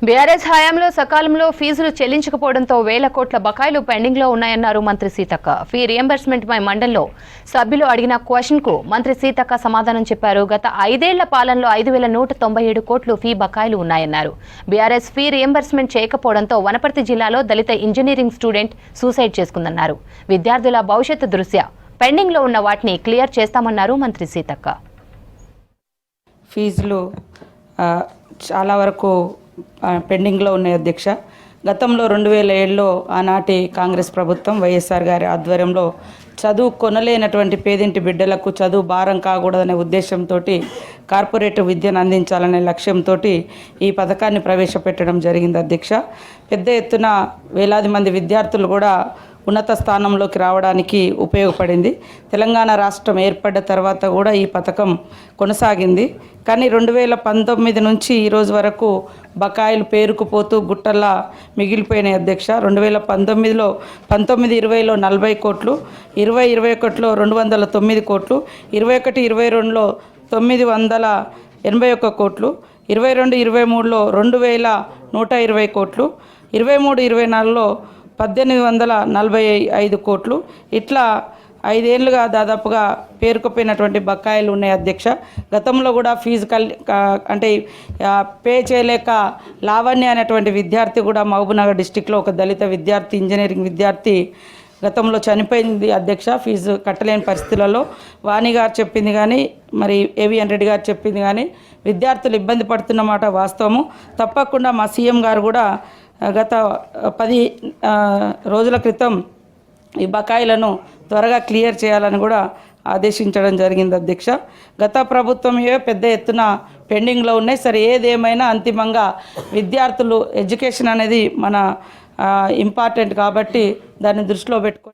BRS హయాంలో సకాలంలో ఫీజులు చెల్లించకపోవడంతో వేల కోట్ల బకాయిలు పెండింగ్ లో ఉన్నాయన్నారు మంత్రి సీతక్క. ఫీ రియంబర్స్మెంట్ పై మండలిలో సభ్యులు అడిగిన క్వశ్చన్ కు మంత్రి సీతక్క సమాధానం చెప్పారు. గత 5 ఏళ్ల పాలనలో 5197 కోట్లు ఫీ బకాయిలు ఉన్నాయన్నారు. బీఆర్ఎస్ ఫీ రియంబర్స్మెంట్ చేయకపోవడంతో వనపర్తి జిల్లాలో దళిత ఇంజనీరింగ్ స్టూడెంట్ సూసైడ్ చేసుకుందన్నారు. విద్యార్థుల భవిష్యత్తు దృష్ట్యా పెండింగ్ లో ఉన్న వాటిని క్లియర్ చేస్తామన్నారు మంత్రి సీతక్క. ఫీజులు చాలా వరకు పెండింగ్లో ఉన్నాయి అధ్యక్ష. గతంలో 2007లో ఆనాటి కాంగ్రెస్ ప్రభుత్వం వైఎస్ఆర్ గారి ఆధ్వర్యంలో చదువు కొనలేనటువంటి పేదింటి బిడ్డలకు చదువు భారం కాకూడదనే ఉద్దేశంతో కార్పొరేట్ విద్యను అందించాలనే లక్ష్యంతో ఈ పథకాన్ని ప్రవేశపెట్టడం జరిగింది అధ్యక్ష. పెద్ద ఎత్తున వేలాది మంది విద్యార్థులు కూడా ఉన్నత స్థానంలోకి రావడానికి ఉపయోగపడింది. తెలంగాణ రాష్ట్రం ఏర్పడ్డ తర్వాత కూడా ఈ పథకం కొనసాగింది. కానీ 2019 నుంచి ఈరోజు వరకు బకాయిలు పేరుకుపోతూ గుట్టల్లా మిగిలిపోయినాయి అధ్యక్ష. 2019లో 19-20లో 40 కోట్లు, 20-21లో 209 కోట్లు, 21-22లో 981 కోట్లు, 22-23లో 2120 కోట్లు, 23-24లో 1845 కోట్లు. ఇట్లా 5 ఏళ్ళుగా దాదాపుగా పేరుకుపోయినటువంటి బకాయిలు ఉన్నాయి అధ్యక్ష. గతంలో కూడా ఫీజు అంటే పే చేయలేక లావణ్య అనేటువంటి విద్యార్థి కూడా మహబూబ్నగర్ డిస్టిక్లో ఒక దళిత విద్యార్థి, ఇంజనీరింగ్ విద్యార్థి గతంలో చనిపోయింది అధ్యక్ష. ఫీజు కట్టలేని పరిస్థితులలో వాణి గారు చెప్పింది కానీ, మరి ఏవిఎన్ రెడ్డి గారు చెప్పింది కానీ విద్యార్థులు ఇబ్బంది పడుతున్నమాట వాస్తవము. తప్పకుండా మా సీఎం గారు కూడా గత 10 రోజుల క్రితం ఈ బకాయిలను త్వరగా క్లియర్ చేయాలని కూడా ఆదేశించడం జరిగింది అధ్యక్ష. గత ప్రభుత్వం పెద్ద ఎత్తున పెండింగ్లో ఉన్నాయి. సరే, ఏదేమైనా అంతిమంగా విద్యార్థులు ఎడ్యుకేషన్ అనేది మన ఇంపార్టెంట్ కాబట్టి దాన్ని దృష్టిలో పెట్టుకొని